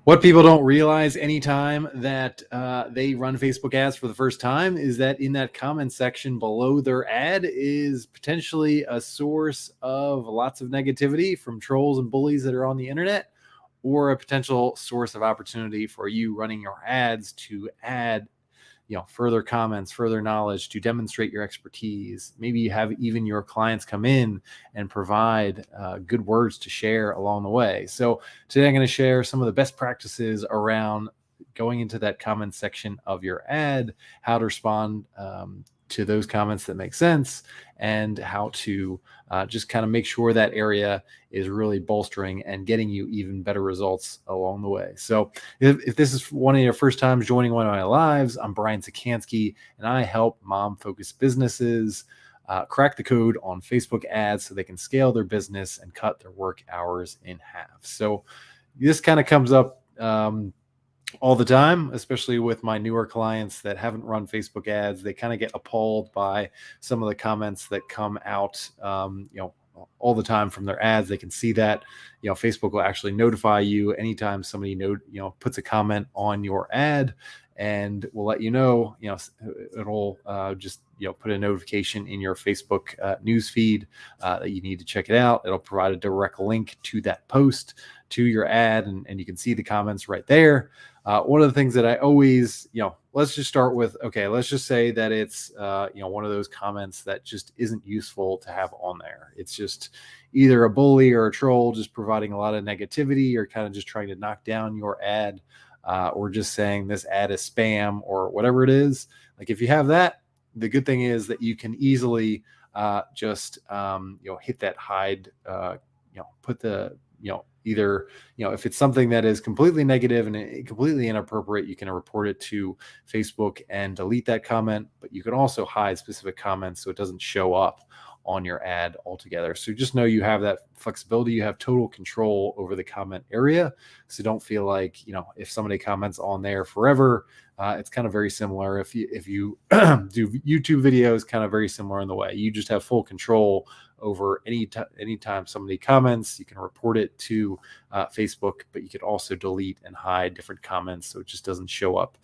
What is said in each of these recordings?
What people don't realize anytime that they run Facebook ads for the first time is that in that comment section below their ad is potentially a source of lots of negativity from trolls and bullies that are on the internet, or a potential source of opportunity for you running your ads to add further comments, further knowledge, to demonstrate your expertise. Maybe you have even your clients come in and provide good words to share along the way. So today I'm going to share some of the best practices around going into that comment section of your ad, how to respond to those comments that make sense, and how to just kind of make sure that area is really bolstering and getting you even better results along the way. So if this is one of your first times joining one of my lives, I'm Brian Czekanski, and I help mom-focused businesses crack the code on Facebook ads so they can scale their business and cut their work hours in half. So this kind of comes up all the time, especially with my newer clients that haven't run Facebook ads. They kind of get appalled by some of the comments that come out, all the time from their ads. They can see that, Facebook will actually notify you anytime somebody puts a comment on your ad, and will let you know, it'll just, put a notification in your Facebook news feed that you need to check it out. It'll provide a direct link to that post, to your ad, and you can see the comments right there. One of the things that I always, let's just start with, okay, let's just say that it's, one of those comments that just isn't useful to have on there. It's just either a bully or a troll just providing a lot of negativity, or kind of just trying to knock down your ad, or just saying this ad is spam or whatever it is. Like, if you have that, the good thing is that you can easily just, hit that hide, put the, either, if it's something that is completely negative and completely inappropriate, you can report it to Facebook and delete that comment, but you can also hide specific comments so it doesn't show up on your ad altogether. So just know you have that flexibility. You have total control over the comment area. So don't feel like, if somebody comments on there forever, it's kind of very similar. If you do YouTube videos, kind of very similar in the way you just have full control over anytime somebody comments. You can report it to Facebook, but you could also delete and hide different comments so it just doesn't show up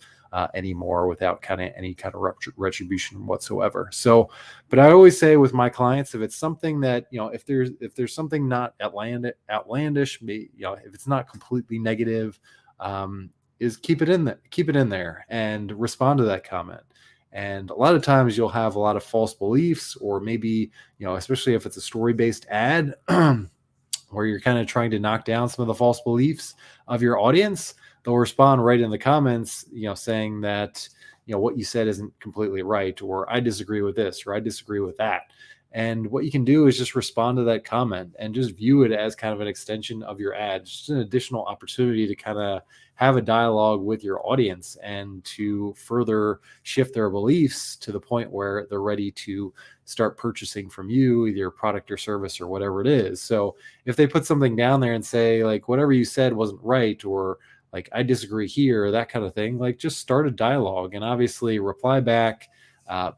anymore without any kind of retribution whatsoever. So, but I always say with my clients, if it's something that, if there's something not outlandish, if it's not completely negative, is keep it in there and respond to that comment. And a lot of times you'll have a lot of false beliefs, or maybe, especially if it's a story-based ad, where you're kind of trying to knock down some of the false beliefs of your audience. They'll respond right in the comments, saying that, what you said isn't completely right, or I disagree with this, or I disagree with that. And what you can do is just respond to that comment and just view it as kind of an extension of your ad, just an additional opportunity to kind of have a dialogue with your audience and to further shift their beliefs to the point where they're ready to start purchasing from you, either your product or service or whatever it is. So if they put something down there and say, like, whatever you said wasn't right, or like, I disagree here, that kind of thing, like, just start a dialogue and obviously reply back.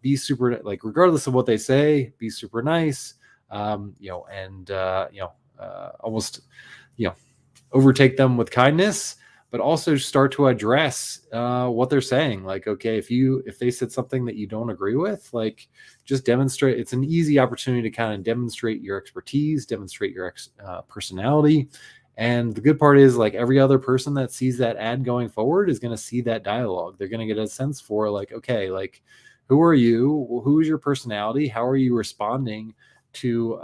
Be super, like, regardless of what they say, be super nice, and almost, overtake them with kindness, but also start to address what they're saying. Like, okay, if they said something that you don't agree with, like, just demonstrate. It's an easy opportunity to kind of demonstrate your expertise, demonstrate your personality. And the good part is, like, every other person that sees that ad going forward is going to see that dialogue. They're going to get a sense for, like, okay, like, who are you? Who is your personality? How are you responding to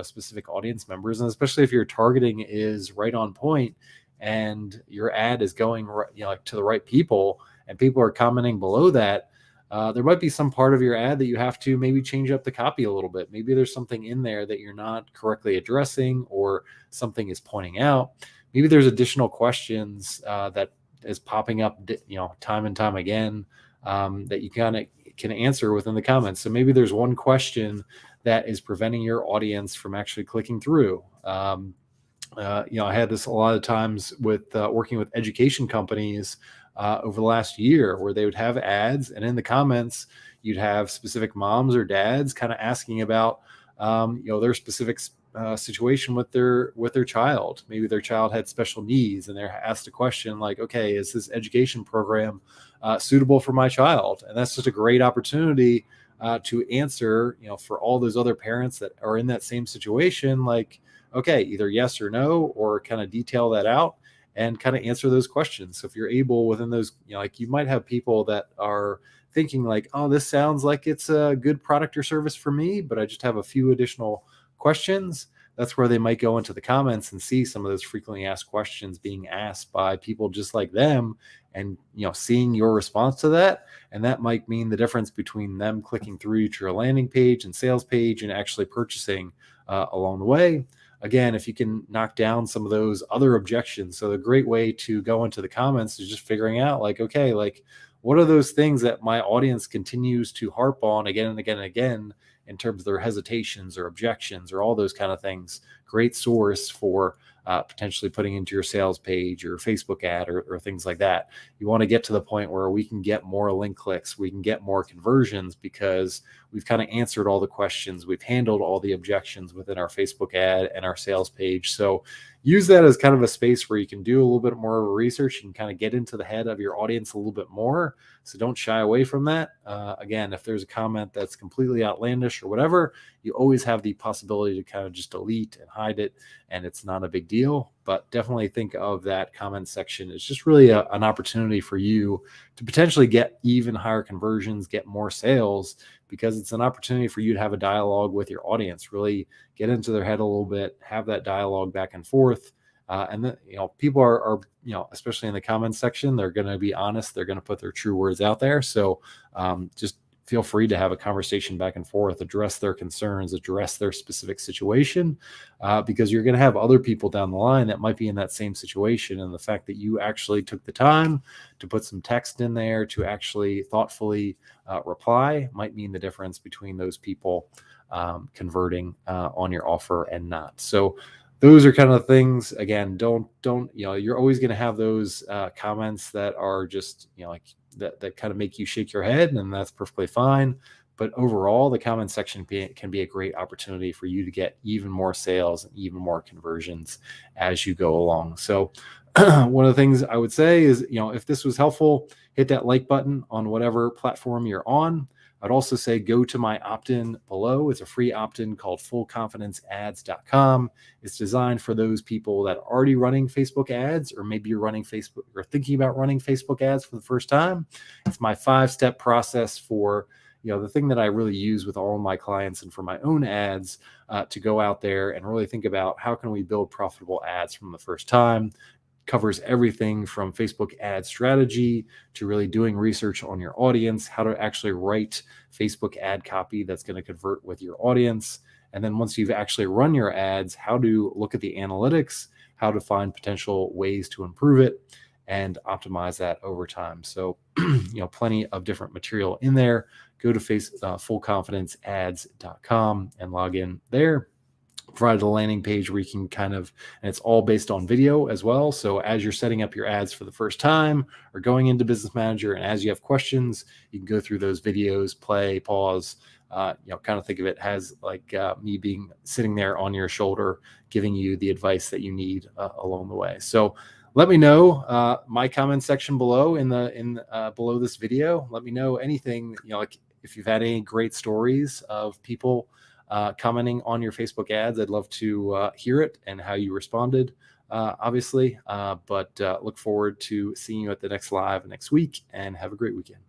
specific audience members? And especially if your targeting is right on point and your ad is going to the right people, and people are commenting below that, there might be some part of your ad that you have to maybe change up the copy a little bit. Maybe there's something in there that you're not correctly addressing, or something is pointing out. Maybe there's additional questions that is popping up, time and time again, that you kind of can answer within the comments. So maybe there's one question that is preventing your audience from actually clicking through. I had this a lot of times with working with education companies over the last year, where they would have ads, and in the comments, you'd have specific moms or dads kind of asking about, their specific situation with their child. Maybe their child had special needs, and they're asked a question like, okay, is this education program suitable for my child? And that's just a great opportunity to answer, for all those other parents that are in that same situation, like, okay, either yes or no, or kind of detail that out and kind of answer those questions. So if you're able within those, like, you might have people that are thinking like, oh, this sounds like it's a good product or service for me, but I just have a few additional questions. That's where they might go into the comments and see some of those frequently asked questions being asked by people just like them, and seeing your response to that. And that might mean the difference between them clicking through to your landing page and sales page and actually purchasing along the way. Again, if you can knock down some of those other objections. So the great way to go into the comments is just figuring out like, okay, like, what are those things that my audience continues to harp on again and again and again in terms of their hesitations or objections or all those kind of things? Great source for potentially putting into your sales page or Facebook ad or things like that. You want to get to the point where we can get more link clicks, we can get more conversions, because we've kind of answered all the questions, we've handled all the objections within our Facebook ad and our sales page. So use that as kind of a space where you can do a little bit more research and kind of get into the head of your audience a little bit more. So don't shy away from that. Again, if there's a comment that's completely outlandish or whatever, you always have the possibility to kind of just delete and hide it, and it's not a big deal. But definitely think of that comment section as just really an opportunity for you to potentially get even higher conversions, get more sales, because it's an opportunity for you to have a dialogue with your audience, really get into their head a little bit, have that dialogue back and forth. And then, people are, especially in the comments section, they're going to be honest. They're going to put their true words out there. So just feel free to have a conversation back and forth, address their concerns, address their specific situation, because you're going to have other people down the line that might be in that same situation. And the fact that you actually took the time to put some text in there to actually thoughtfully reply might mean the difference between those people converting on your offer and not. So those are kind of things. Again, don't you're always going to have those comments that are just like that kind of make you shake your head, and that's perfectly fine. But overall, the comment section can be a great opportunity for you to get even more sales and even more conversions as you go along. So one of the things I would say is, if this was helpful, hit that like button on whatever platform you're on. I'd also say go to my opt-in below. It's a free opt-in called fullconfidenceads.com. It's designed for those people that are already running Facebook ads, or maybe you're running Facebook or thinking about running Facebook ads for the first time. It's my 5-step process for, the thing that I really use with all of my clients and for my own ads, to go out there and really think about how can we build profitable ads from the first time. Covers everything from Facebook ad strategy to really doing research on your audience, how to actually write Facebook ad copy that's going to convert with your audience. And then once you've actually run your ads, how to look at the analytics, how to find potential ways to improve it and optimize that over time. So, plenty of different material in there. Go to fullconfidenceads.com and log in there. Provided a landing page where you can and it's all based on video as well. So as you're setting up your ads for the first time or going into Business Manager, and as you have questions, you can go through those videos, play, pause, kind of think of it as like me being sitting there on your shoulder, giving you the advice that you need along the way. So let me know my comment section below below this video. Let me know anything, like if you've had any great stories of people commenting on your Facebook ads. I'd love to hear it and how you responded, obviously. But look forward to seeing you at the next live next week, and have a great weekend.